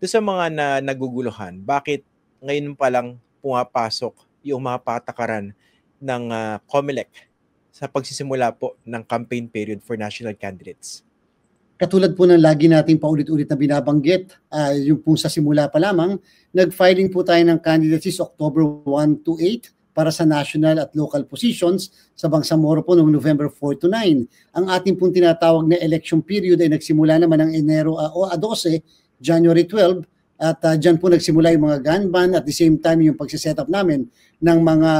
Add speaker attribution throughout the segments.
Speaker 1: Doon sa mga naguguluhan, bakit ngayon pa lang pumapasok yung mga patakaran ng COMELEC sa pagsisimula po ng campaign period for national candidates?
Speaker 2: Katulad po ng lagi natin paulit-ulit na binabanggit, yung po sa simula pa lamang, nag-filing po tayo ng candidacies October 1 to 8 para sa national at local positions sa Bangsamoro po noong November 4 to 9. Ang ating pong tinatawag na election period ay nagsimula naman ng Enero 12, January 12, at dyan po nagsimula yung mga gun ban, at the same time yung pagsiset up namin ng mga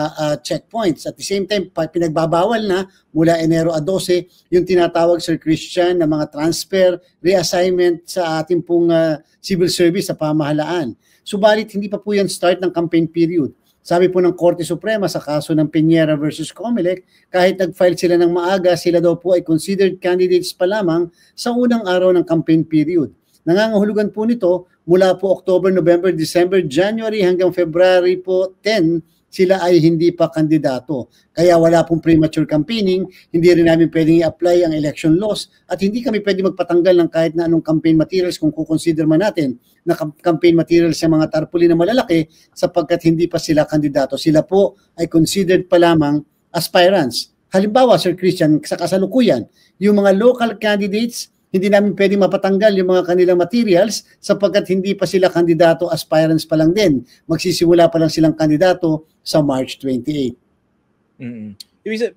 Speaker 2: checkpoints. At the same time, pinagbabawal na mula Enero 12 yung tinatawag, Sir Christian, na mga transfer, reassignment sa ating pong civil service sa pamahalaan. Subalit, hindi pa po yan start ng campaign period. Sabi po ng Korte Suprema sa kaso ng Piñera versus COMELEC, kahit nag-file sila ng maaga, sila daw po ay considered candidates pa lamang sa unang araw ng campaign period. Nangangahulugan po nito, mula po October, November, December, January hanggang February po 10, sila ay hindi pa kandidato. Kaya wala pong premature campaigning, hindi rin namin pwedeng i-apply ang election laws, at hindi kami pwedeng magpatanggal ng kahit na anong campaign materials kung kukonsider man natin na campaign materials sa mga tarpaulin na malalaki, sapagkat hindi pa sila kandidato. Sila po ay considered pa lamang aspirants. Halimbawa, Sir Christian, sa kasalukuyan, yung mga local candidates, hindi namin pwedeng mapatanggal yung mga kanilang materials sapagkat hindi pa sila kandidato, aspirants pa lang din. Magsisimula pa lang silang kandidato sa March 28.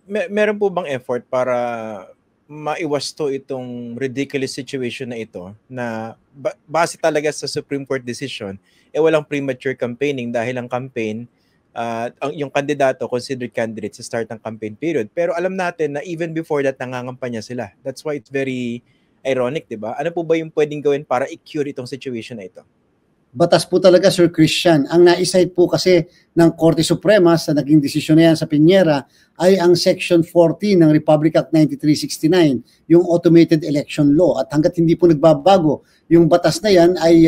Speaker 1: Meron po bang effort para maiwasto itong ridiculous situation na ito, na base talaga sa Supreme Court decision, walang premature campaigning dahil ang campaign, yung kandidato considered candidate sa start ng campaign period. Pero alam natin na even before that, nangangampanya sila. That's why it's very ironic, di ba? Ano po ba yung pwedeng gawin para i-cure itong situation na ito?
Speaker 2: Batas po talaga, Sir Christian. Ang na-cite po kasi ng Korte Suprema sa naging desisyon na yan sa Piñera ay ang Section 14 ng Republic Act 9369, yung Automated Election Law. At hanggat hindi po nagbabago yung batas na yan ay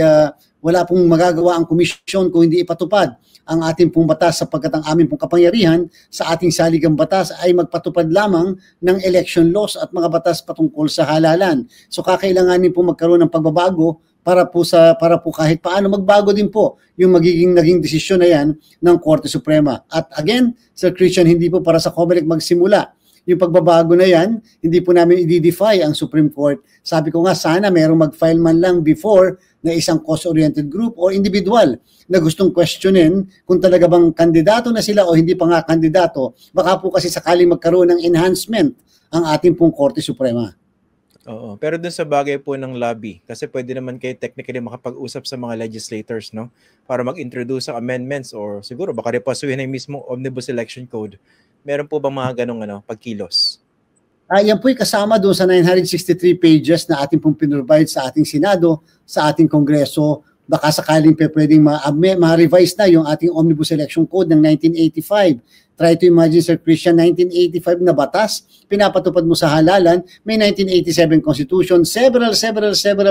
Speaker 2: wala pong magagawa ang komisyon kung hindi ipatupad ang ating pong batas, sapagkat ang aming pong kapangyarihan sa ating saligang batas ay magpatupad lamang ng election laws at mga batas patungkol sa halalan. So kakailanganin po magkaroon ng pagbabago para po kahit paano magbago din po yung naging desisyon na yan ng Korte Suprema. At again, Sir Christian, hindi po para sa COMELEC magsimula. Yung pagbabago na yan, hindi po namin i-defy ang Supreme Court. Sabi ko nga, sana merong mag-file man lang before na isang cause-oriented group o individual na gustong questionin kung talaga bang kandidato na sila o hindi pa nga kandidato. Baka po kasi sakaling magkaroon ng enhancement ang ating pong Korte Suprema.
Speaker 1: Oo, pero dun sa bagay po ng lobby, kasi pwede naman kayo technically makapag-usap sa mga legislators, no? Para mag-introduce ng amendments or siguro baka repasuhin na yung mismo Omnibus Election Code. Meron po bang mga ganong pagkilos?
Speaker 2: Yan po'y kasama doon sa 963 pages na ating pong pinrovide sa ating Senado, sa ating Kongreso. Baka sakaling pwedeng ma-revise na yung ating Omnibus Election Code ng 1985. Try to imagine, Sir Christian, 1985 na batas, pinapatupad mo sa halalan, may 1987 Constitution, several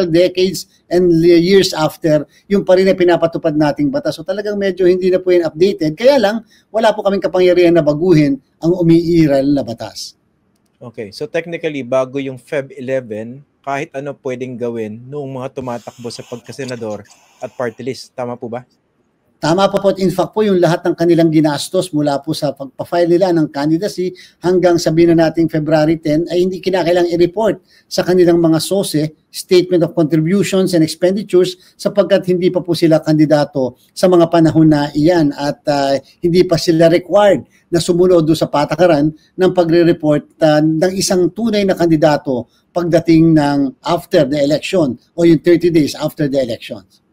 Speaker 2: decades and years after, yung pa rin na pinapatupad nating batas. So talagang medyo hindi na po yan updated. Kaya lang, wala po kaming kapangyarihan na baguhin ang umiiral na batas.
Speaker 1: Okay, so technically, bago yung Feb 11, kahit ano pwedeng gawin noong mga tumatakbo sa pagkasenador at party list. Tama po ba?
Speaker 2: Tama po. In fact po, yung lahat ng kanilang ginastos mula po sa pagpa-file nila ng candidacy hanggang sabihin na nating February 10 ay hindi kinakailangang i-report sa kanilang mga SOSE, Statement of Contributions and Expenditures, sapagkat hindi pa po sila kandidato sa mga panahon na iyan at hindi pa sila required na sumunod doon sa patakaran ng pagre-report ng isang tunay na kandidato pagdating ng after the election o yung 30 days after the elections.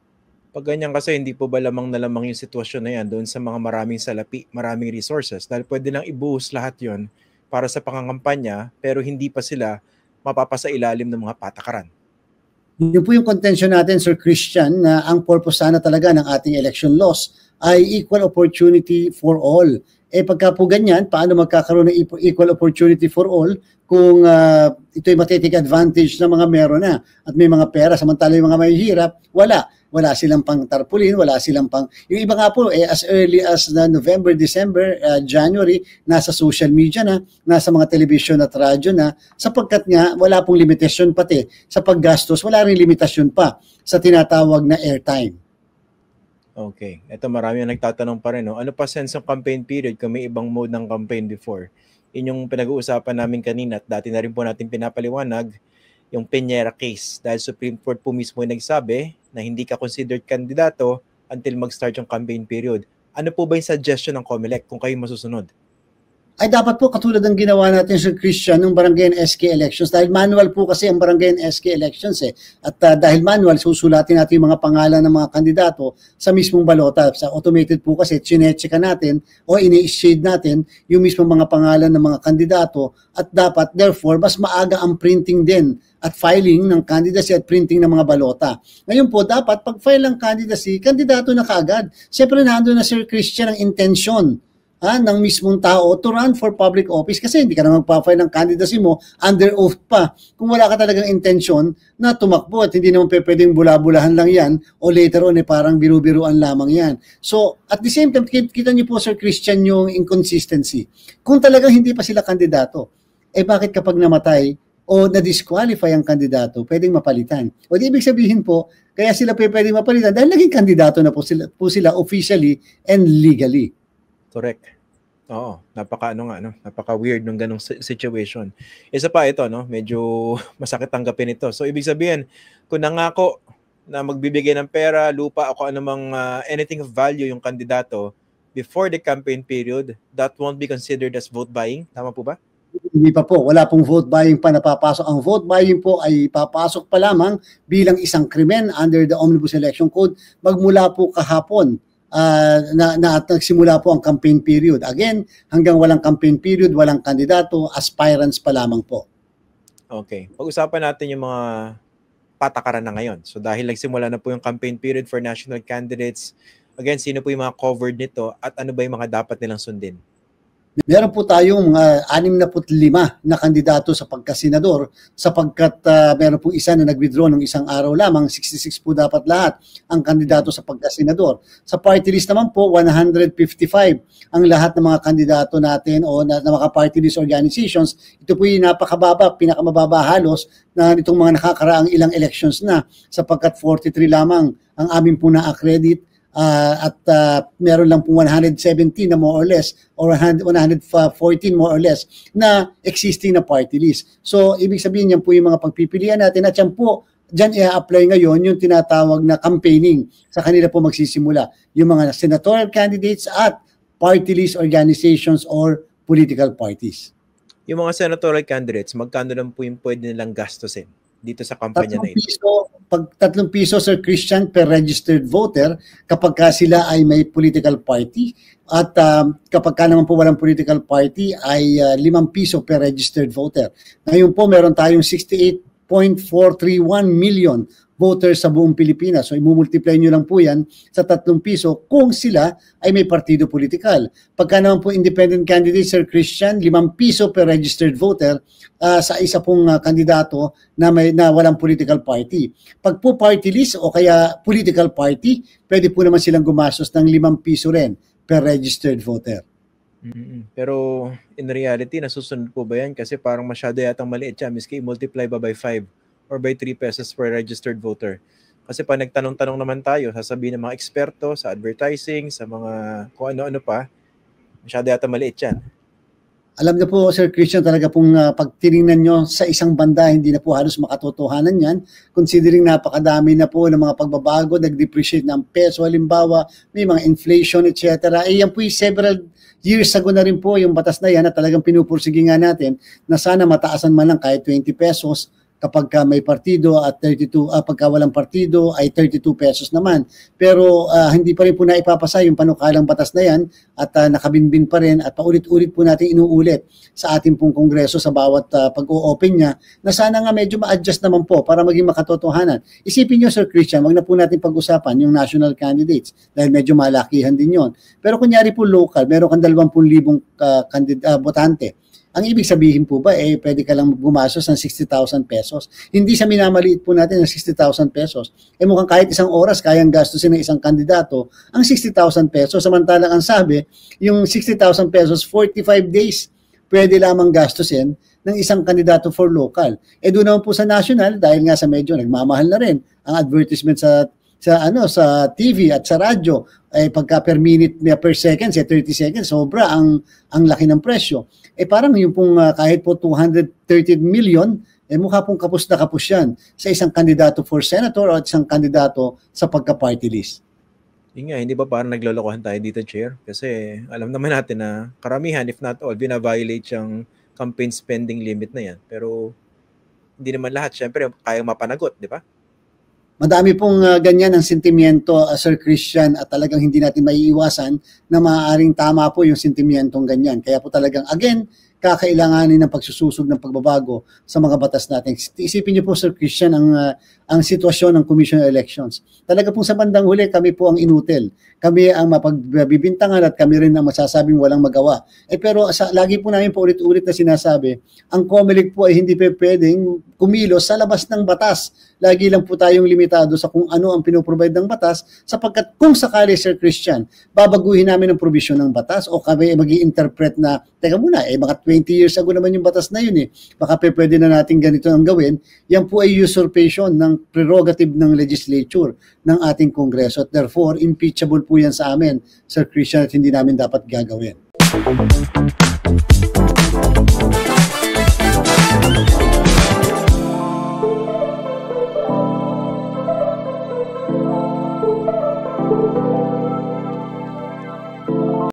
Speaker 1: Pag ganyan kasi, hindi po ba lamang na lamang yung sitwasyon na yan doon sa mga maraming salapi, maraming resources, dahil pwede lang ibuhos lahat yon para sa pangangampanya pero hindi pa sila mapapasa ilalim ng mga patakaran.
Speaker 2: Yun po yung contention natin, Sir Christian, na ang purpose sana talaga ng ating election laws ay equal opportunity for all. Pagka po ganyan, paano magkakaroon ng equal opportunity for all kung ito'y matitake advantage ng mga meron na at may mga pera, samantala yung mga mahihirap, wala. wala silang pang tarpaulin, wala silang pang, yung iba nga po, as early as November, December, January, nasa social media na, nasa mga television at radyo na, sapagkat nga wala pong limitasyon pati sa paggastos, wala rin limitasyon pa sa tinatawag na airtime.
Speaker 1: Okay. Ito marami ang nagtatanong pa rin. No? Ano pa sense ng campaign period kung may ibang mode ng campaign before? Yun yung pinag-uusapan namin kanina at dati na rin po natin pinapaliwanag yung Peñera case. Dahil Supreme Court po mismo yung nagsabi na hindi ka considered kandidato until mag-start yung campaign period. Ano po ba yung suggestion ng COMELEC kung kayo masusunod?
Speaker 2: Ay dapat po katulad ng ginawa natin Sir Christian ng barangay and SK elections dahil manual po kasi ang barangay and SK elections at dahil manual susulatin natin yung mga pangalan ng mga kandidato sa mismong balota. Sa automated po kasi chinecheck natin o ini-shade natin yung mismong mga pangalan ng mga kandidato at dapat therefore mas maaga ang printing din at filing ng candidacy at printing ng mga balota. Ngayon po dapat pag file ng candidacy, kandidato na kaagad. Siyempre nandun na Sir Christian ang intention ng mismong tao to run for public office kasi hindi ka na magpa-file ng candidacy mo under oath pa kung wala ka talagang intensyon na tumakbo at hindi naman pwedeng bula-bulahan lang yan o later on parang biru-biruan lamang yan. So at the same time, kita niyo po Sir Christian yung inconsistency. Kung talagang hindi pa sila kandidato, bakit kapag namatay o na-disqualify ang kandidato, pwedeng mapalitan? O di ibig sabihin po, kaya sila pwedeng mapalitan dahil naging kandidato na po sila officially and legally.
Speaker 1: Correct. Oo, napaka-weird ng ganong situation. Isa pa ito, no, medyo masakit tanggapin ito. So, ibig sabihin, kung nangako na magbibigay ng pera, lupa, o kung anumang anything of value yung kandidato before the campaign period, that won't be considered as vote buying? Tama po ba?
Speaker 2: Hindi pa po. Wala pong vote buying pa napapasok. Ang vote buying po ay papasok pa lamang bilang isang krimen under the Omnibus Election Code magmula po kahapon. Nagsimula po ang campaign period. Again, hanggang walang campaign period, walang kandidato, aspirants pa lamang po.
Speaker 1: Okay. Pag-usapan natin yung mga patakaran na ngayon. So dahil nagsimula na po yung campaign period for national candidates, again, sino po yung mga covered nito at ano ba yung mga dapat nilang sundin?
Speaker 2: Meron po tayong 65 na kandidato sa pagkasenador sapagkat meron po isa na nag-withdraw ng isang araw lamang, 66 po dapat lahat ang kandidato sa pagkasenador. Sa party list naman po, 155 ang lahat ng mga kandidato natin o na mga party list organizations. Ito po yung napakababa, pinakamababa halos na itong mga nakakaraang ilang elections na sapagkat 43 lamang ang amin po na-accredit. Meron lang po 117 na more or less or 114 more or less na existing na party list. So, ibig sabihin yan po yung mga pagpipilian natin at yan po, dyan i-apply ngayon yung tinatawag na campaigning sa kanila po magsisimula. Yung mga senatorial candidates at party list organizations or political parties.
Speaker 1: Yung mga senatorial candidates, magkano lang po yung pwede nilang gastusin dito sa kampanya na ito?
Speaker 2: Pag 3 piso, Sir Christian, per registered voter, kapag ka sila ay may political party, at kapag ka naman po walang political party, ay 5 piso per registered voter. Ngayon po, meron tayong 68.431 million voters sa buong Pilipinas. So, imumultiply nyo lang po yan sa 3 piso kung sila ay may partido politikal. Pagka naman po independent candidate, Sir Christian, 5 piso per registered voter sa isa pong kandidato na walang political party. Pag po party list o kaya political party, pwede po naman silang gumastos ng 5 piso rin per registered voter.
Speaker 1: Pero in reality, nasusunod po ba yan? Kasi parang masyado yatang maliit siya. Miski multiply ba by 5 or by 3 pesos per registered voter. Kasi pa nagtanong-tanong naman tayo, sasabihin ng mga eksperto sa advertising, sa mga kung ano-ano pa, masyado yata maliit yan.
Speaker 2: Alam niyo po, Sir Christian, talaga pong pag tinignan nyo sa isang banda, hindi na po halos makatotohanan yan. Considering napakadami na po ng mga pagbabago, nag-depreciate ng peso, halimbawa, may mga inflation, etc. Yan po yung several years ago na rin po yung batas na yan na talagang pinupursige nga natin na sana mataasan man lang kahit 20 pesos kapag may partido at 32 pagka walang partido ay 32 pesos naman. Pero hindi pa rin po naipapasa yung panukalang batas na yan at nakabinbin pa rin at paulit-ulit po natin inuulit sa ating pong kongreso sa bawat pag-o-open niya na sana nga medyo ma-adjust naman po para maging makatotohanan. Isipin niyo, Sir Christian, wag na po natin pag-usapan yung national candidates dahil medyo malakihan din yon. Pero kunyari po local, meron kang 20,000 botante. Ang ibig sabihin po ba, pwede ka lang gumastos ng 60,000 pesos. Hindi sa minamaliit po natin ng 60,000 pesos. Mukhang kahit isang oras kayang gastusin ng isang kandidato ang 60,000 pesos. Samantalang ang sabi, yung 60,000 pesos, 45 days pwede lamang gastusin ng isang kandidato for local. Doon naman po sa national, dahil nga sa medyo nagmamahal na rin ang advertisement sa TV at sa radyo, pagka per minute per second, 30 seconds, sobra ang laki ng presyo. Parang yung pong kahit po 230 million, mukha pong kapos na kapos yan sa isang kandidato for senator o isang kandidato sa pagka-party list.
Speaker 1: Yun nga, hindi ba parang naglolokohan tayo dito, Chair? Kasi alam naman natin na karamihan, if not all, binaviolate yung campaign spending limit na yan. Pero hindi naman lahat, syempre, kayang mapanagot, di ba?
Speaker 2: Madami pong ganyan ang sentimiento, Sir Christian, at talagang hindi natin maiiwasan na maaaring tama po yung sentimentong ganyan. Kaya po talagang, again, kakailanganin ng pagsususog ng pagbabago sa mga batas natin. Isipin niyo po, Sir Christian, ang sitwasyon ng Commission on Elections. Talaga pong sa bandang huli, kami po ang inutil. Kami ang mapagbibintangan at kami rin ang masasabing walang magawa. Pero lagi po namin po ulit-ulit na sinasabi, ang COMELEC po ay hindi pwedeng kumilos sa labas ng batas. Lagi lang po tayong limitado sa kung ano ang pinoprovide ng batas, sapagkat kung sakali, Sir Christian, babaguhin namin ang provision ng batas o kami mag-i-interpret na, teka muna, mga 20 years ago naman yung batas na yun baka pwede na natin ganito ang gawin. Yan po ay usurpation ng prerogative ng legislature ng ating Kongreso at therefore impeachable po yan sa amin, Sir Christian, at hindi namin dapat gagawin.